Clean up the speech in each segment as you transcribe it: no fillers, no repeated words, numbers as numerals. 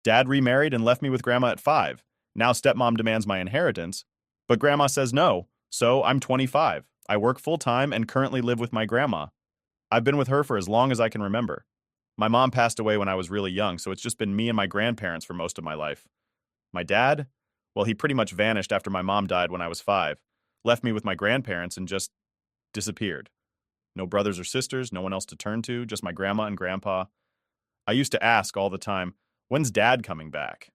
Dad remarried and left me with Grandma at 5. Now stepmom demands my inheritance, but Grandma says no, so I'm 25. I work full-time and currently live with my grandma. I've been with her for as long as I can remember. My mom passed away when I was really young, so it's just been me and my grandparents for most of my life. My dad? Well, he pretty much vanished after my mom died when I was 5, left me with my grandparents and just disappeared. No brothers or sisters, no one else to turn to, just my grandma and grandpa. I used to ask all the time, when's Dad coming back?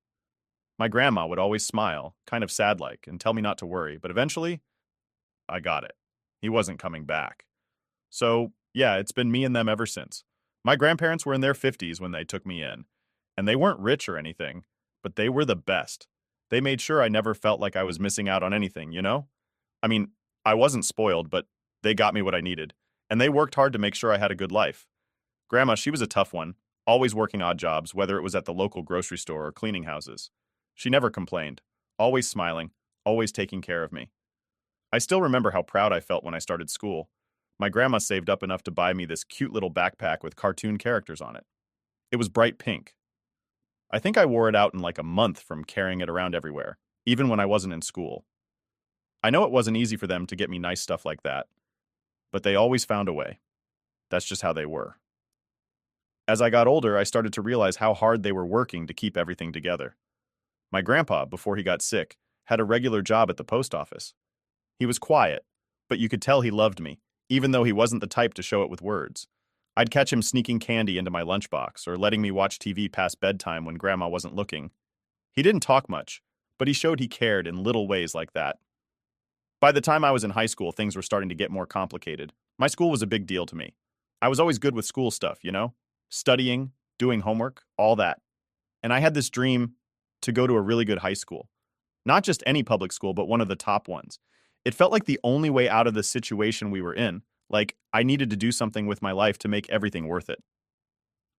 My grandma would always smile, kind of sad-like, and tell me not to worry, but eventually, I got it. He wasn't coming back. So, yeah, it's been me and them ever since. My grandparents were in their 50s when they took me in, and they weren't rich or anything, but they were the best. They made sure I never felt like I was missing out on anything, you know? I mean, I wasn't spoiled, but they got me what I needed, and they worked hard to make sure I had a good life. Grandma, she was a tough one, always working odd jobs, whether it was at the local grocery store or cleaning houses. She never complained, always smiling, always taking care of me. I still remember how proud I felt when I started school. My grandma saved up enough to buy me this cute little backpack with cartoon characters on it. It was bright pink. I think I wore it out in like a month from carrying it around everywhere, even when I wasn't in school. I know it wasn't easy for them to get me nice stuff like that, but they always found a way. That's just how they were. As I got older, I started to realize how hard they were working to keep everything together. My grandpa, before he got sick, had a regular job at the post office. He was quiet, but you could tell he loved me, even though he wasn't the type to show it with words. I'd catch him sneaking candy into my lunchbox or letting me watch TV past bedtime when Grandma wasn't looking. He didn't talk much, but he showed he cared in little ways like that. By the time I was in high school, things were starting to get more complicated. My school was a big deal to me. I was always good with school stuff, you know? Studying, doing homework, all that. And I had this dream to go to a really good high school. Not just any public school, but one of the top ones. It felt like the only way out of the situation we were in. Like, I needed to do something with my life to make everything worth it.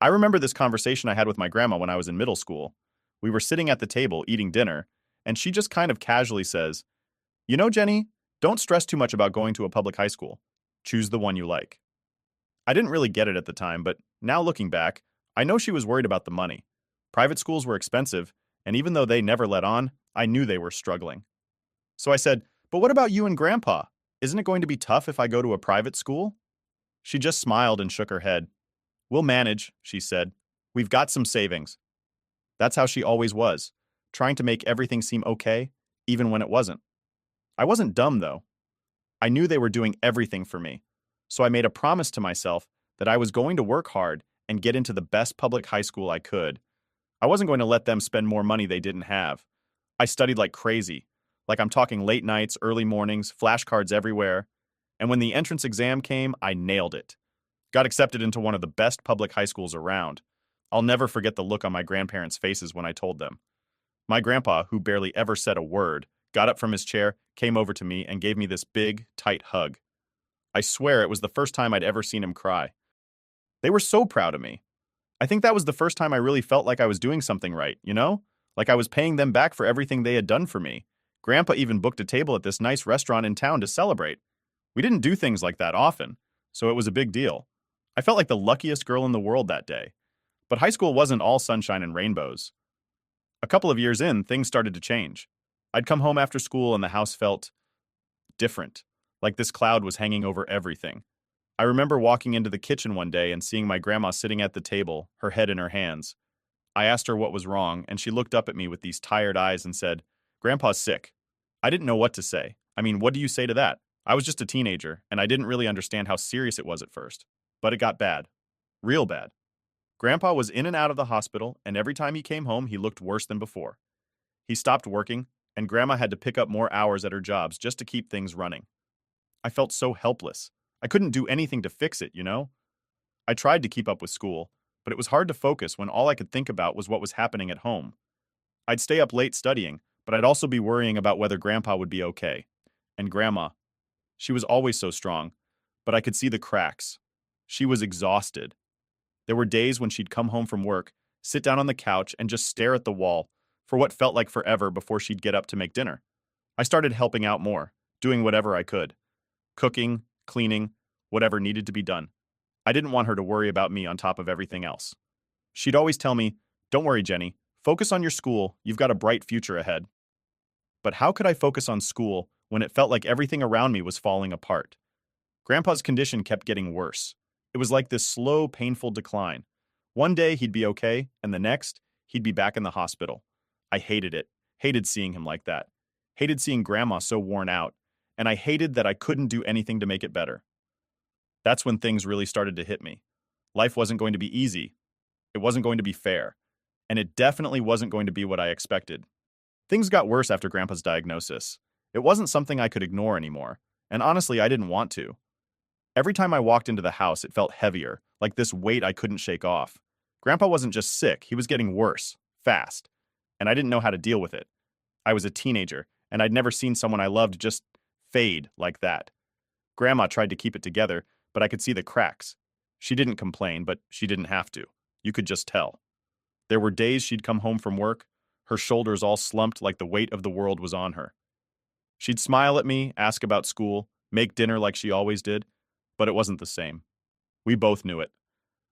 I remember this conversation I had with my grandma when I was in middle school. We were sitting at the table eating dinner, and she just kind of casually says, "You know, Jenny, don't stress too much about going to a public high school. Choose the one you like." I didn't really get it at the time, but now looking back, I know she was worried about the money. Private schools were expensive, and even though they never let on, I knew they were struggling. So I said, "But what about you and Grandpa? Isn't it going to be tough if I go to a private school?" She just smiled and shook her head. "We'll manage," she said. "We've got some savings." That's how she always was, trying to make everything seem okay, even when it wasn't. I wasn't dumb, though. I knew they were doing everything for me, so I made a promise to myself that I was going to work hard and get into the best public high school I could. I wasn't going to let them spend more money they didn't have. I studied like crazy, like I'm talking late nights, early mornings, flashcards everywhere, and when the entrance exam came, I nailed it. Got accepted into one of the best public high schools around. I'll never forget the look on my grandparents' faces when I told them. My grandpa, who barely ever said a word, got up from his chair, came over to me, and gave me this big, tight hug. I swear it was the first time I'd ever seen him cry. They were so proud of me. I think that was the first time I really felt like I was doing something right, you know? Like I was paying them back for everything they had done for me. Grandpa even booked a table at this nice restaurant in town to celebrate. We didn't do things like that often, so it was a big deal. I felt like the luckiest girl in the world that day. But high school wasn't all sunshine and rainbows. A couple of years in, things started to change. I'd come home after school and the house felt different, like this cloud was hanging over everything. I remember walking into the kitchen one day and seeing my grandma sitting at the table, her head in her hands. I asked her what was wrong, and she looked up at me with these tired eyes and said, "Grandpa's sick." I didn't know what to say. I mean, what do you say to that? I was just a teenager, and I didn't really understand how serious it was at first. But it got bad. Real bad. Grandpa was in and out of the hospital, and every time he came home, he looked worse than before. He stopped working, and Grandma had to pick up more hours at her jobs just to keep things running. I felt so helpless. I couldn't do anything to fix it, you know? I tried to keep up with school, but it was hard to focus when all I could think about was what was happening at home. I'd stay up late studying, but I'd also be worrying about whether Grandpa would be okay. And Grandma, she was always so strong, but I could see the cracks. She was exhausted. There were days when she'd come home from work, sit down on the couch, and just stare at the wall for what felt like forever before she'd get up to make dinner. I started helping out more, doing whatever I could. Cooking, cleaning, whatever needed to be done. I didn't want her to worry about me on top of everything else. She'd always tell me, "Don't worry, Jenny. Focus on your school, you've got a bright future ahead. But how could I focus on school when it felt like everything around me was falling apart? Grandpa's condition kept getting worse. It was like this slow, painful decline. One day he'd be okay, and the next, he'd be back in the hospital. I hated it, hated seeing him like that, hated seeing Grandma so worn out, and I hated that I couldn't do anything to make it better. That's when things really started to hit me. Life wasn't going to be easy, it wasn't going to be fair, and it definitely wasn't going to be what I expected. Things got worse after Grandpa's diagnosis. It wasn't something I could ignore anymore, and honestly, I didn't want to. Every time I walked into the house, it felt heavier, like this weight I couldn't shake off. Grandpa wasn't just sick, he was getting worse, fast, and I didn't know how to deal with it. I was a teenager, and I'd never seen someone I loved just fade like that. Grandma tried to keep it together, but I could see the cracks. She didn't complain, but she didn't have to. You could just tell. There were days she'd come home from work, her shoulders all slumped like the weight of the world was on her. She'd smile at me, ask about school, make dinner like she always did, but it wasn't the same. We both knew it.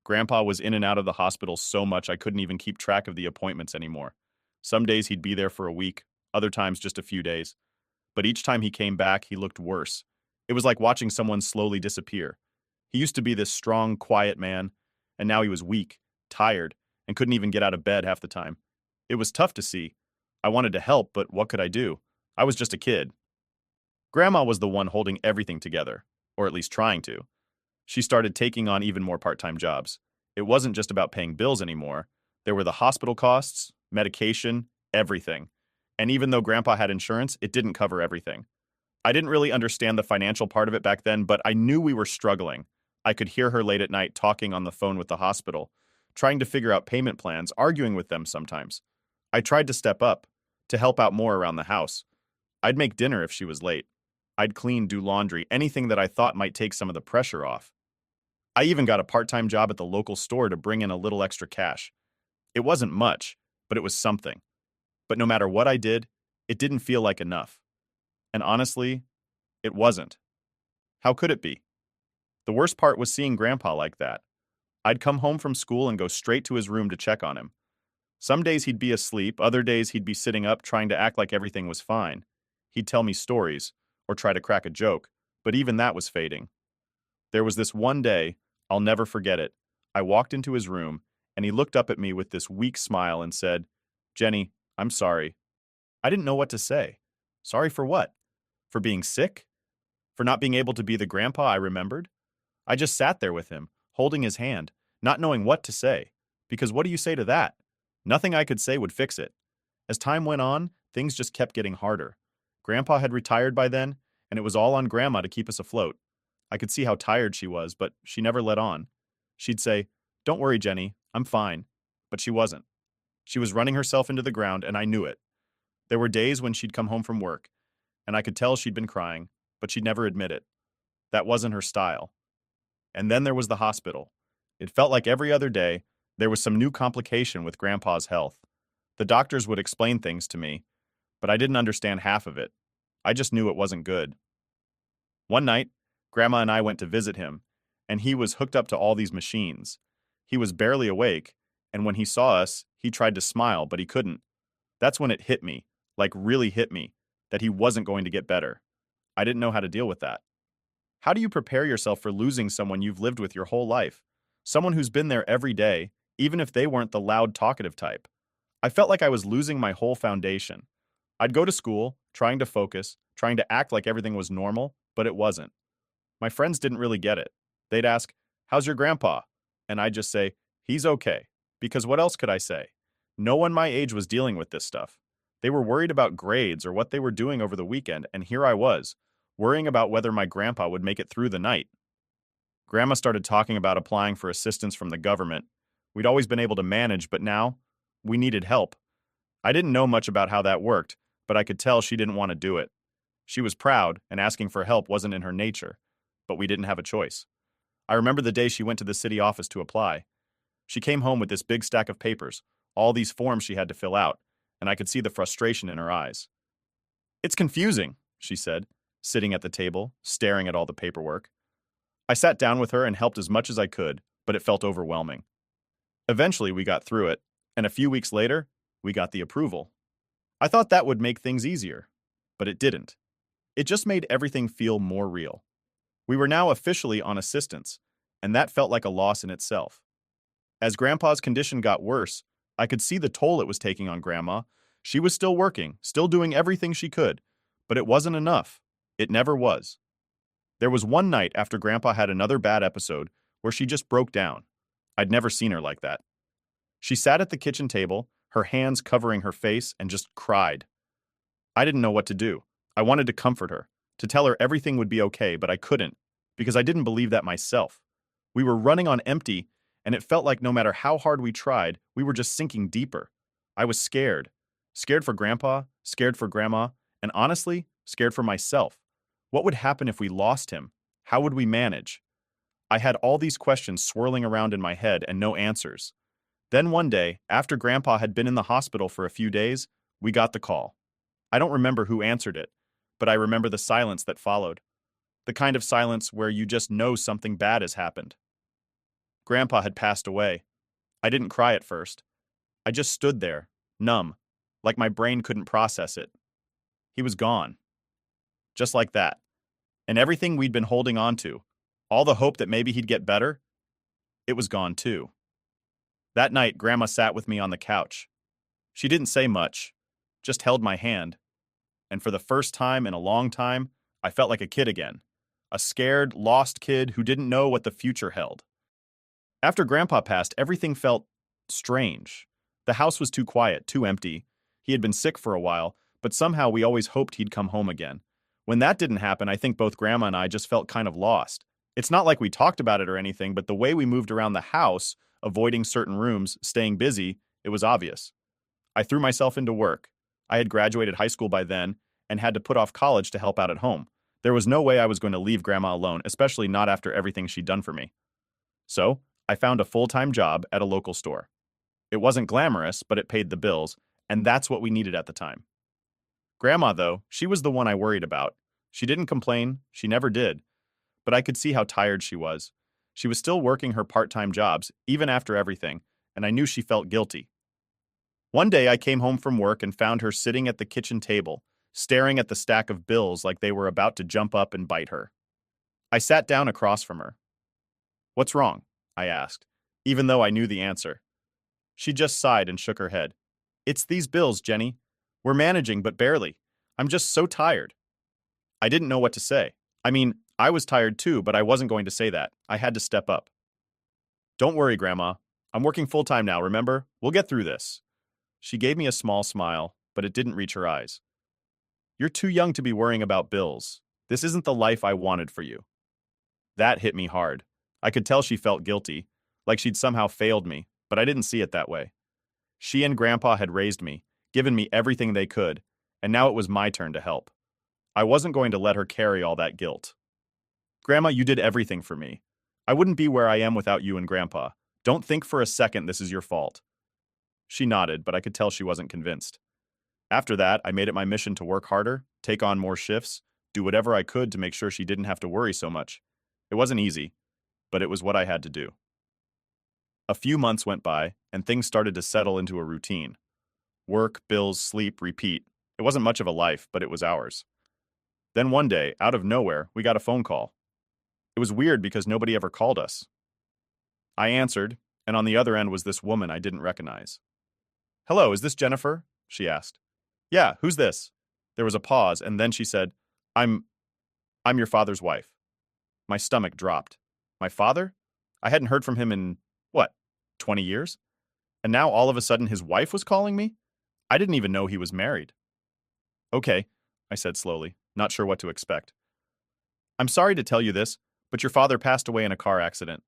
Grandpa was in and out of the hospital so much I couldn't even keep track of the appointments anymore. Some days he'd be there for a week, other times just a few days. But each time he came back, he looked worse. It was like watching someone slowly disappear. He used to be this strong, quiet man, and now he was weak, tired, and couldn't even get out of bed half the time. It was tough to see. I wanted to help, but what could I do? I was just a kid. Grandma was the one holding everything together, or at least trying to. She started taking on even more part-time jobs. It wasn't just about paying bills anymore. There were the hospital costs, medication, everything. And even though Grandpa had insurance, it didn't cover everything. I didn't really understand the financial part of it back then, but I knew we were struggling. I could hear her late at night talking on the phone with the hospital, trying to figure out payment plans, arguing with them sometimes. I tried to step up, to help out more around the house. I'd make dinner if she was late. I'd clean, do laundry, anything that I thought might take some of the pressure off. I even got a part-time job at the local store to bring in a little extra cash. It wasn't much, but it was something. But no matter what I did, it didn't feel like enough. And honestly, it wasn't. How could it be? The worst part was seeing Grandpa like that. I'd come home from school and go straight to his room to check on him. Some days he'd be asleep, other days he'd be sitting up trying to act like everything was fine. He'd tell me stories, or try to crack a joke, but even that was fading. There was this one day, I'll never forget it. I walked into his room, and he looked up at me with this weak smile and said, "Jenny, I'm sorry." I didn't know what to say. Sorry for what? For being sick? For not being able to be the grandpa I remembered? I just sat there with him, holding his hand, not knowing what to say. Because what do you say to that? Nothing I could say would fix it. As time went on, things just kept getting harder. Grandpa had retired by then, and it was all on Grandma to keep us afloat. I could see how tired she was, but she never let on. She'd say, "Don't worry, Jenny, I'm fine." But she wasn't. She was running herself into the ground, and I knew it. There were days when she'd come home from work, and I could tell she'd been crying, but she'd never admit it. That wasn't her style. And then there was the hospital. It felt like every other day, there was some new complication with Grandpa's health. The doctors would explain things to me, but I didn't understand half of it. I just knew it wasn't good. One night, Grandma and I went to visit him, and he was hooked up to all these machines. He was barely awake, and when he saw us, he tried to smile, but he couldn't. That's when it hit me, like really hit me, that he wasn't going to get better. I didn't know how to deal with that. How do you prepare yourself for losing someone you've lived with your whole life? Someone who's been there every day, even if they weren't the loud, talkative type. I felt like I was losing my whole foundation. I'd go to school, trying to focus, trying to act like everything was normal, but it wasn't. My friends didn't really get it. They'd ask, "How's your grandpa?" And I'd just say, "He's okay." Because what else could I say? No one my age was dealing with this stuff. They were worried about grades or what they were doing over the weekend, and here I was, worrying about whether my grandpa would make it through the night. Grandma started talking about applying for assistance from the government. We'd always been able to manage, but now, we needed help. I didn't know much about how that worked, but I could tell she didn't want to do it. She was proud, and asking for help wasn't in her nature, but we didn't have a choice. I remember the day she went to the city office to apply. She came home with this big stack of papers, all these forms she had to fill out, and I could see the frustration in her eyes. "It's confusing," she said, sitting at the table, staring at all the paperwork. I sat down with her and helped as much as I could, but it felt overwhelming. Eventually, we got through it, and a few weeks later, we got the approval. I thought that would make things easier, but it didn't. It just made everything feel more real. We were now officially on assistance, and that felt like a loss in itself. As Grandpa's condition got worse, I could see the toll it was taking on Grandma. She was still working, still doing everything she could, but it wasn't enough. It never was. There was one night after Grandpa had another bad episode where she just broke down. I'd never seen her like that. She sat at the kitchen table, her hands covering her face, and just cried. I didn't know what to do. I wanted to comfort her, to tell her everything would be okay, but I couldn't, because I didn't believe that myself. We were running on empty, and it felt like no matter how hard we tried, we were just sinking deeper. I was scared. Scared for Grandpa, scared for Grandma, and honestly, scared for myself. What would happen if we lost him? How would we manage? I had all these questions swirling around in my head and no answers. Then one day, after Grandpa had been in the hospital for a few days, we got the call. I don't remember who answered it, but I remember the silence that followed. The kind of silence where you just know something bad has happened. Grandpa had passed away. I didn't cry at first. I just stood there, numb, like my brain couldn't process it. He was gone. Just like that. And everything we'd been holding on to, all the hope that maybe he'd get better, it was gone too. That night, Grandma sat with me on the couch. She didn't say much, just held my hand. And for the first time in a long time, I felt like a kid again. A scared, lost kid who didn't know what the future held. After Grandpa passed, everything felt strange. The house was too quiet, too empty. He had been sick for a while, but somehow we always hoped he'd come home again. When that didn't happen, I think both Grandma and I just felt kind of lost. It's not like we talked about it or anything, but the way we moved around the house, avoiding certain rooms, staying busy, it was obvious. I threw myself into work. I had graduated high school by then and had to put off college to help out at home. There was no way I was going to leave Grandma alone, especially not after everything she'd done for me. So, I found a full-time job at a local store. It wasn't glamorous, but it paid the bills, and that's what we needed at the time. Grandma, though, she was the one I worried about. She didn't complain, she never did, but I could see how tired she was. She was still working her part-time jobs, even after everything, and I knew she felt guilty. One day I came home from work and found her sitting at the kitchen table, staring at the stack of bills like they were about to jump up and bite her. I sat down across from her. "What's wrong?" I asked, even though I knew the answer. She just sighed and shook her head. "It's these bills, Jenny. We're managing, but barely. I'm just so tired." I didn't know what to say. I mean, I was tired too, but I wasn't going to say that. I had to step up. "Don't worry, Grandma. I'm working full-time now, remember? We'll get through this." She gave me a small smile, but it didn't reach her eyes. "You're too young to be worrying about bills. This isn't the life I wanted for you." That hit me hard. I could tell she felt guilty, like she'd somehow failed me, but I didn't see it that way. She and Grandpa had raised me, given me everything they could, and now it was my turn to help. I wasn't going to let her carry all that guilt. "Grandma, you did everything for me. I wouldn't be where I am without you and Grandpa. Don't think for a second this is your fault." She nodded, but I could tell she wasn't convinced. After that, I made it my mission to work harder, take on more shifts, do whatever I could to make sure she didn't have to worry so much. It wasn't easy, but it was what I had to do. A few months went by, and things started to settle into a routine. Work, bills, sleep, repeat. It wasn't much of a life, but it was ours. Then one day, out of nowhere, we got a phone call. It was weird because nobody ever called us. I answered, and on the other end was this woman I didn't recognize. "Hello, is this Jennifer?" she asked. "Yeah, who's this?" There was a pause, and then she said, I'm your father's wife." My stomach dropped. My father? I hadn't heard from him in, 20 years? And now all of a sudden his wife was calling me? I didn't even know he was married. "Okay," I said slowly, not sure what to expect. "I'm sorry to tell you this, but your father passed away in a car accident."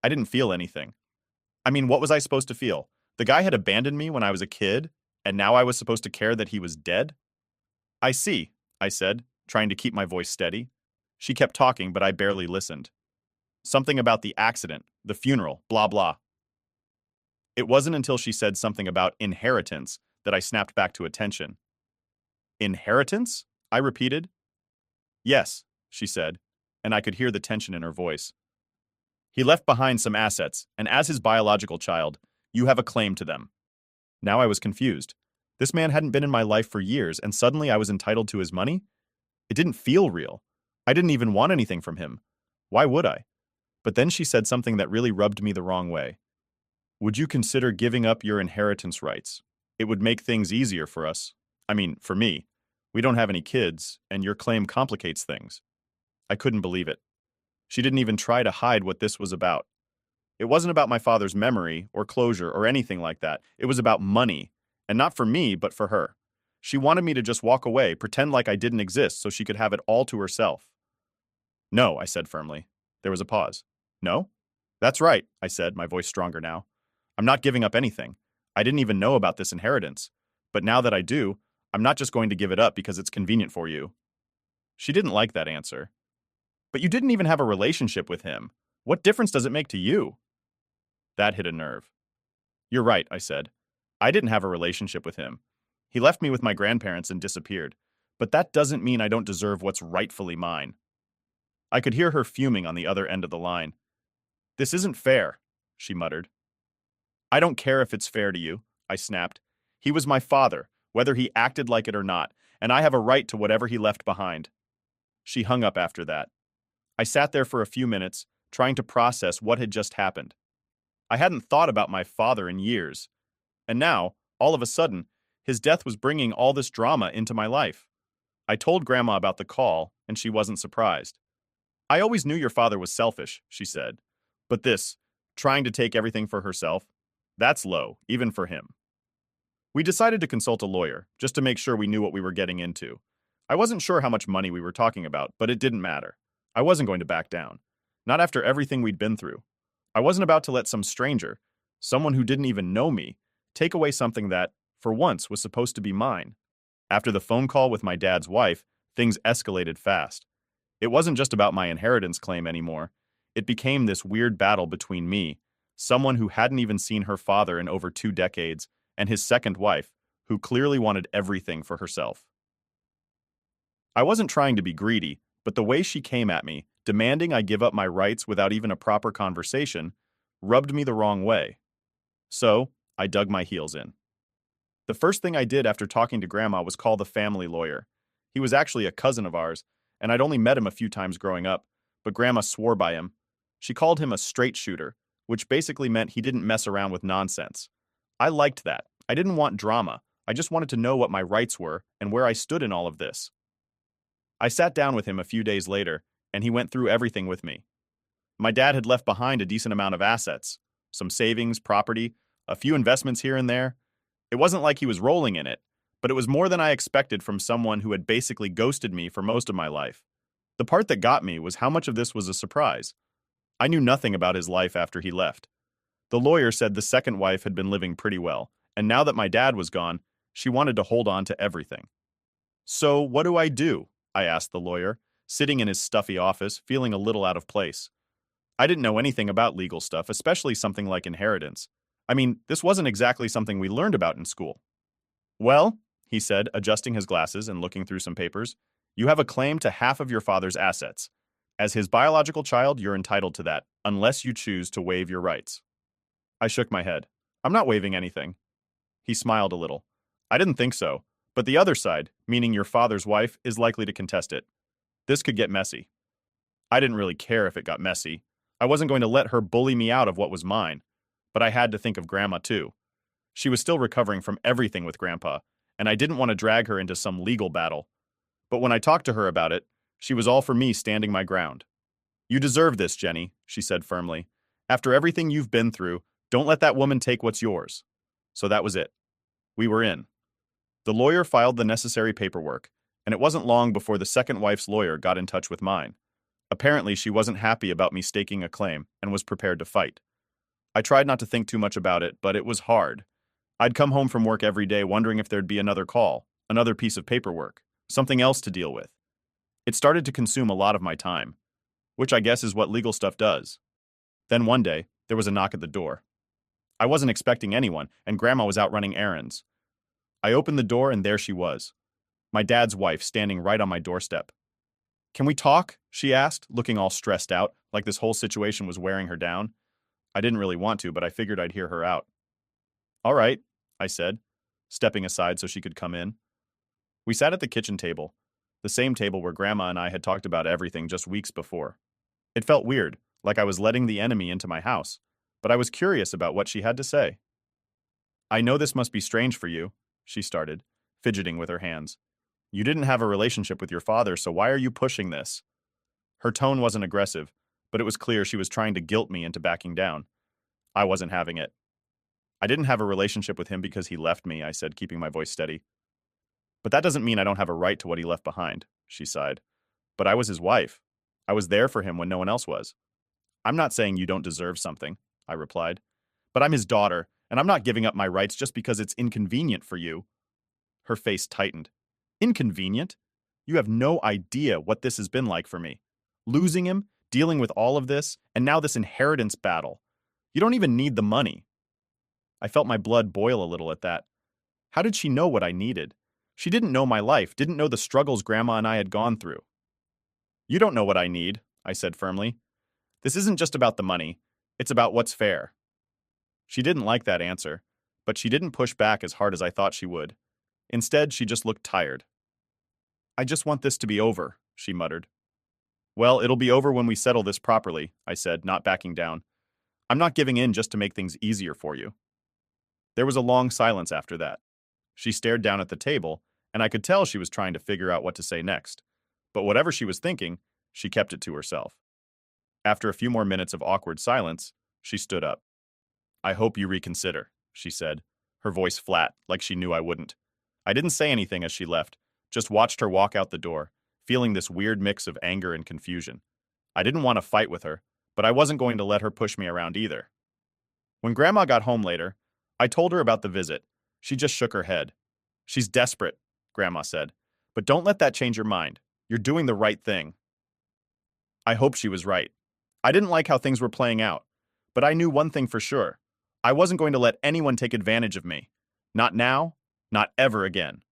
I didn't feel anything. I mean, what was I supposed to feel? The guy had abandoned me when I was a kid, and now I was supposed to care that he was dead? "I see," I said, trying to keep my voice steady. She kept talking, but I barely listened. Something about the accident, the funeral, blah blah. It wasn't until she said something about inheritance that I snapped back to attention. "Inheritance?" I repeated. "Yes," she said, and I could hear the tension in her voice. "He left behind some assets, and as his biological child, you have a claim to them." Now I was confused. This man hadn't been in my life for years, and suddenly I was entitled to his money? It didn't feel real. I didn't even want anything from him. Why would I? But then she said something that really rubbed me the wrong way. Would you consider giving up your inheritance rights? It would make things easier for us. I mean, for me. We don't have any kids, and your claim complicates things. I couldn't believe it. She didn't even try to hide what this was about. It wasn't about my father's memory or closure or anything like that. It was about money, and not for me, but for her. She wanted me to just walk away, pretend like I didn't exist so she could have it all to herself. No, I said firmly. There was a pause. No? That's right, I said, my voice stronger now. I'm not giving up anything. I didn't even know about this inheritance. But now that I do, I'm not just going to give it up because it's convenient for you. She didn't like that answer. But you didn't even have a relationship with him. What difference does it make to you? That hit a nerve. You're right, I said. I didn't have a relationship with him. He left me with my grandparents and disappeared. But that doesn't mean I don't deserve what's rightfully mine. I could hear her fuming on the other end of the line. This isn't fair, she muttered. I don't care if it's fair to you, I snapped. He was my father, whether he acted like it or not, and I have a right to whatever he left behind. She hung up after that. I sat there for a few minutes, trying to process what had just happened. I hadn't thought about my father in years. And now, all of a sudden, his death was bringing all this drama into my life. I told Grandma about the call, and she wasn't surprised. I always knew your father was selfish, she said. But this, trying to take everything for herself, that's low, even for him. We decided to consult a lawyer, just to make sure we knew what we were getting into. I wasn't sure how much money we were talking about, but it didn't matter. I wasn't going to back down. Not after everything we'd been through. I wasn't about to let some stranger, someone who didn't even know me, take away something that, for once, was supposed to be mine. After the phone call with my dad's wife, things escalated fast. It wasn't just about my inheritance claim anymore. It became this weird battle between me, someone who hadn't even seen her father in over 2 decades, and his second wife, who clearly wanted everything for herself. I wasn't trying to be greedy, but the way she came at me, demanding I give up my rights without even a proper conversation, rubbed me the wrong way. So, I dug my heels in. The first thing I did after talking to Grandma was call the family lawyer. He was actually a cousin of ours, and I'd only met him a few times growing up, but Grandma swore by him. She called him a straight shooter, which basically meant he didn't mess around with nonsense. I liked that. I didn't want drama. I just wanted to know what my rights were and where I stood in all of this. I sat down with him a few days later, and he went through everything with me. My dad had left behind a decent amount of assets, some savings, property, a few investments here and there. It wasn't like he was rolling in it, but it was more than I expected from someone who had basically ghosted me for most of my life. The part that got me was how much of this was a surprise. I knew nothing about his life after he left. The lawyer said the second wife had been living pretty well, and now that my dad was gone, she wanted to hold on to everything. So, what do I do? I asked the lawyer, sitting in his stuffy office, feeling a little out of place. I didn't know anything about legal stuff, especially something like inheritance. I mean, this wasn't exactly something we learned about in school. Well, he said, adjusting his glasses and looking through some papers, you have a claim to half of your father's assets. As his biological child, you're entitled to that, unless you choose to waive your rights. I shook my head. I'm not waiving anything. He smiled a little. I didn't think so, but the other side, meaning your father's wife, is likely to contest it. This could get messy. I didn't really care if it got messy. I wasn't going to let her bully me out of what was mine. But I had to think of Grandma, too. She was still recovering from everything with Grandpa, and I didn't want to drag her into some legal battle. But when I talked to her about it, she was all for me standing my ground. You deserve this, Jenny, she said firmly. After everything you've been through, don't let that woman take what's yours. So that was it. We were in. The lawyer filed the necessary paperwork, and it wasn't long before the second wife's lawyer got in touch with mine. Apparently, she wasn't happy about me staking a claim and was prepared to fight. I tried not to think too much about it, but it was hard. I'd come home from work every day wondering if there'd be another call, another piece of paperwork, something else to deal with. It started to consume a lot of my time, which I guess is what legal stuff does. Then one day, there was a knock at the door. I wasn't expecting anyone, and Grandma was out running errands. I opened the door, and there she was, my dad's wife standing right on my doorstep. Can we talk? She asked, looking all stressed out, like this whole situation was wearing her down. I didn't really want to, but I figured I'd hear her out. All right, I said, stepping aside so she could come in. We sat at the kitchen table, the same table where Grandma and I had talked about everything just weeks before. It felt weird, like I was letting the enemy into my house, but I was curious about what she had to say. I know this must be strange for you, she started, fidgeting with her hands. You didn't have a relationship with your father, so why are you pushing this? Her tone wasn't aggressive, but it was clear she was trying to guilt me into backing down. I wasn't having it. I didn't have a relationship with him because he left me, I said, keeping my voice steady. But that doesn't mean I don't have a right to what he left behind, she sighed. But I was his wife. I was there for him when no one else was. I'm not saying you don't deserve something, I replied. But I'm his daughter, and I'm not giving up my rights just because it's inconvenient for you. Her face tightened. Inconvenient? You have no idea what this has been like for me. Losing him, dealing with all of this, and now this inheritance battle. You don't even need the money. I felt my blood boil a little at that. How did she know what I needed? She didn't know my life, didn't know the struggles Grandma and I had gone through. You don't know what I need, I said firmly. This isn't just about the money. It's about what's fair. She didn't like that answer, but she didn't push back as hard as I thought she would. Instead, she just looked tired. I just want this to be over, she muttered. Well, it'll be over when we settle this properly, I said, not backing down. I'm not giving in just to make things easier for you. There was a long silence after that. She stared down at the table, and I could tell she was trying to figure out what to say next. But whatever she was thinking, she kept it to herself. After a few more minutes of awkward silence, she stood up. I hope you reconsider, she said, her voice flat, like she knew I wouldn't. I didn't say anything as she left, just watched her walk out the door, feeling this weird mix of anger and confusion. I didn't want to fight with her, but I wasn't going to let her push me around either. When Grandma got home later, I told her about the visit. She just shook her head. She's desperate, Grandma said, but don't let that change your mind. You're doing the right thing. I hoped she was right. I didn't like how things were playing out, but I knew one thing for sure. I wasn't going to let anyone take advantage of me. Not now, not ever again.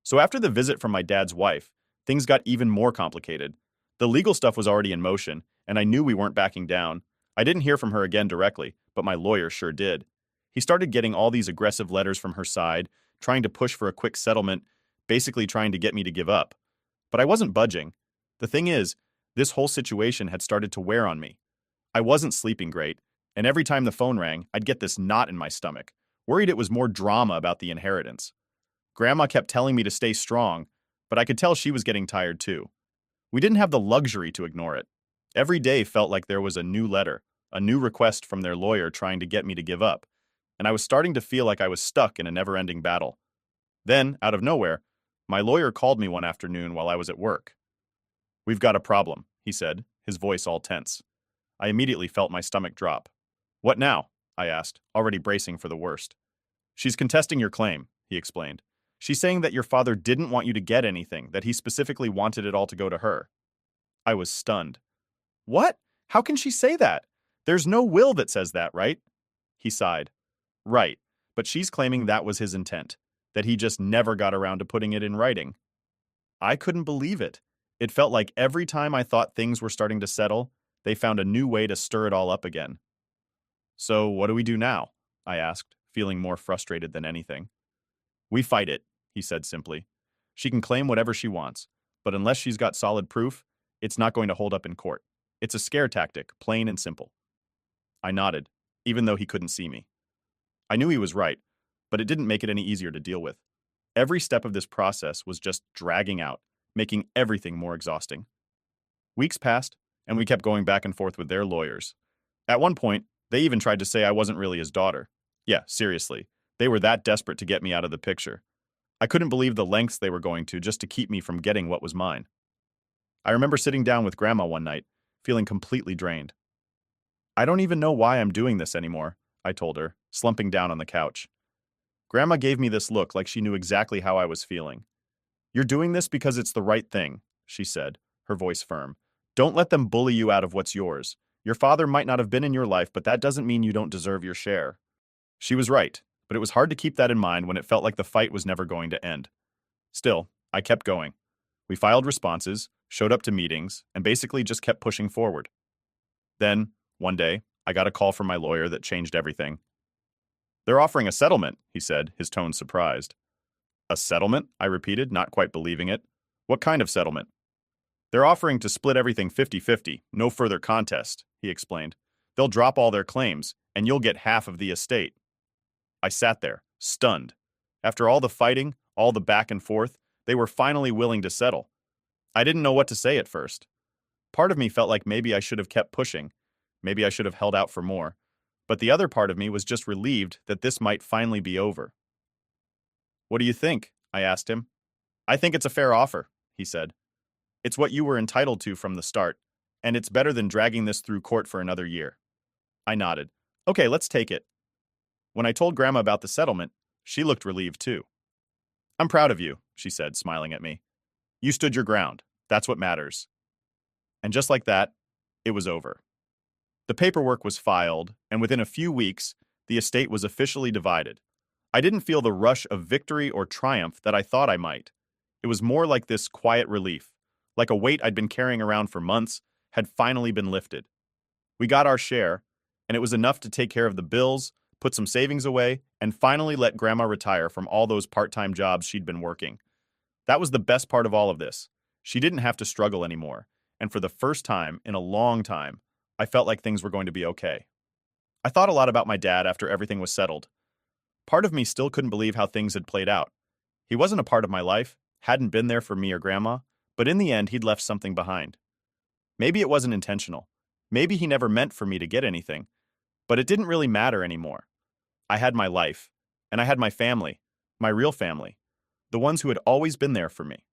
So after the visit from my dad's wife, things got even more complicated. The legal stuff was already in motion, and I knew we weren't backing down. I didn't hear from her again directly, but my lawyer sure did. He started getting all these aggressive letters from her side, trying to push for a quick settlement, basically trying to get me to give up. But I wasn't budging. The thing is, this whole situation had started to wear on me. I wasn't sleeping great, and every time the phone rang, I'd get this knot in my stomach, worried it was more drama about the inheritance. Grandma kept telling me to stay strong, but I could tell she was getting tired too. We didn't have the luxury to ignore it. Every day felt like there was a new letter, a new request from their lawyer trying to get me to give up, and I was starting to feel like I was stuck in a never-ending battle. Then, out of nowhere, my lawyer called me one afternoon while I was at work. We've got a problem, he said, his voice all tense. I immediately felt my stomach drop. What now? I asked, already bracing for the worst. She's contesting your claim, he explained. She's saying that your father didn't want you to get anything, that he specifically wanted it all to go to her. I was stunned. What? How can she say that? There's no will that says that, right? He sighed. Right, but she's claiming that was his intent, that he just never got around to putting it in writing. I couldn't believe it. It felt like every time I thought things were starting to settle, they found a new way to stir it all up again. So what do we do now? I asked, feeling more frustrated than anything. We fight it, he said simply. She can claim whatever she wants, but unless she's got solid proof, it's not going to hold up in court. It's a scare tactic, plain and simple. I nodded, even though he couldn't see me. I knew he was right, but it didn't make it any easier to deal with. Every step of this process was just dragging out, making everything more exhausting. Weeks passed, and we kept going back and forth with their lawyers. At one point, they even tried to say I wasn't really his daughter. Yeah, seriously. They were that desperate to get me out of the picture. I couldn't believe the lengths they were going to just to keep me from getting what was mine. I remember sitting down with Grandma one night, feeling completely drained. I don't even know why I'm doing this anymore, I told her, slumping down on the couch. Grandma gave me this look like she knew exactly how I was feeling. You're doing this because it's the right thing, she said, her voice firm. Don't let them bully you out of what's yours. Your father might not have been in your life, but that doesn't mean you don't deserve your share. She was right, but it was hard to keep that in mind when it felt like the fight was never going to end. Still, I kept going. We filed responses, showed up to meetings, and basically just kept pushing forward. Then, one day, I got a call from my lawyer that changed everything. They're offering a settlement, he said, his tone surprised. A settlement? I repeated, not quite believing it. What kind of settlement? They're offering to split everything 50-50, no further contest, he explained. They'll drop all their claims, and you'll get half of the estate. I sat there, stunned. After all the fighting, all the back and forth, they were finally willing to settle. I didn't know what to say at first. Part of me felt like maybe I should have kept pushing. Maybe I should have held out for more. But the other part of me was just relieved that this might finally be over. What do you think? I asked him. I think it's a fair offer, he said. It's what you were entitled to from the start, and it's better than dragging this through court for another year. I nodded. Okay, let's take it. When I told Grandma about the settlement, she looked relieved too. I'm proud of you, she said, smiling at me. You stood your ground. That's what matters. And just like that, it was over. The paperwork was filed, and within a few weeks, the estate was officially divided. I didn't feel the rush of victory or triumph that I thought I might. It was more like this quiet relief, like a weight I'd been carrying around for months had finally been lifted. We got our share, and it was enough to take care of the bills, put some savings away, and finally let Grandma retire from all those part-time jobs she'd been working. That was the best part of all of this. She didn't have to struggle anymore, and for the first time in a long time, I felt like things were going to be okay. I thought a lot about my dad after everything was settled. Part of me still couldn't believe how things had played out. He wasn't a part of my life, hadn't been there for me or Grandma, but in the end he'd left something behind. Maybe it wasn't intentional. Maybe he never meant for me to get anything, but it didn't really matter anymore. I had my life, and I had my family, my real family, the ones who had always been there for me.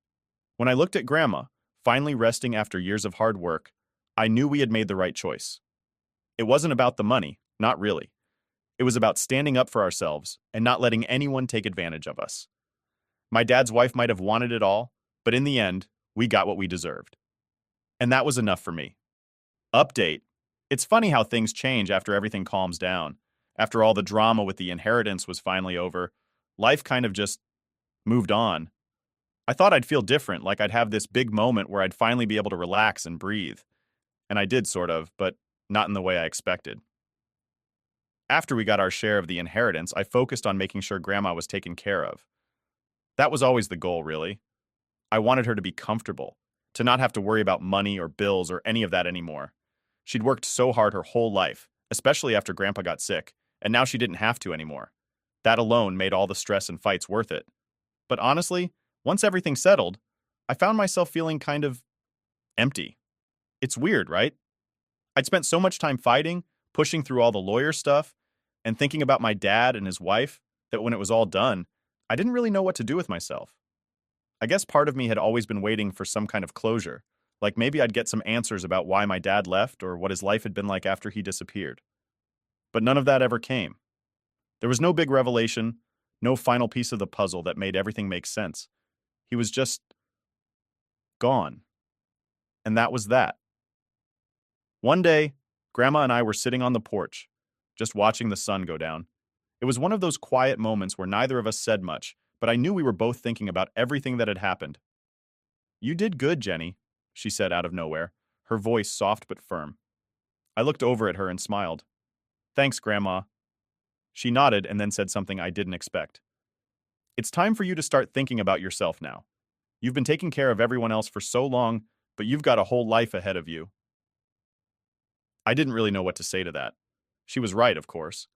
When I looked at Grandma, finally resting after years of hard work, I knew we had made the right choice. It wasn't about the money, not really. It was about standing up for ourselves and not letting anyone take advantage of us. My dad's wife might have wanted it all, but in the end, we got what we deserved. And that was enough for me. Update. It's funny how things change after everything calms down. After all the drama with the inheritance was finally over, life kind of just moved on. I thought I'd feel different, like I'd have this big moment where I'd finally be able to relax and breathe. And I did sort of, but not in the way I expected. After we got our share of the inheritance, I focused on making sure Grandma was taken care of. That was always the goal, really. I wanted her to be comfortable, to not have to worry about money or bills or any of that anymore. She'd worked so hard her whole life, especially after Grandpa got sick, and now she didn't have to anymore. That alone made all the stress and fights worth it. But honestly, once everything settled, I found myself feeling kind of empty. It's weird, right? I'd spent so much time fighting, pushing through all the lawyer stuff, and thinking about my dad and his wife that when it was all done, I didn't really know what to do with myself. I guess part of me had always been waiting for some kind of closure, like maybe I'd get some answers about why my dad left or what his life had been like after he disappeared. But none of that ever came. There was no big revelation, no final piece of the puzzle that made everything make sense. He was just gone. And that was that. One day, Grandma and I were sitting on the porch, just watching the sun go down. It was one of those quiet moments where neither of us said much, but I knew we were both thinking about everything that had happened. You did good, Jenny, she said out of nowhere, her voice soft but firm. I looked over at her and smiled. Thanks, Grandma. She nodded and then said something I didn't expect. It's time for you to start thinking about yourself now. You've been taking care of everyone else for so long, but you've got a whole life ahead of you. I didn't really know what to say to that. She was right, of course.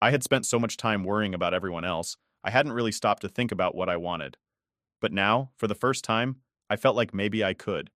I had spent so much time worrying about everyone else, I hadn't really stopped to think about what I wanted. But now, for the first time, I felt like maybe I could.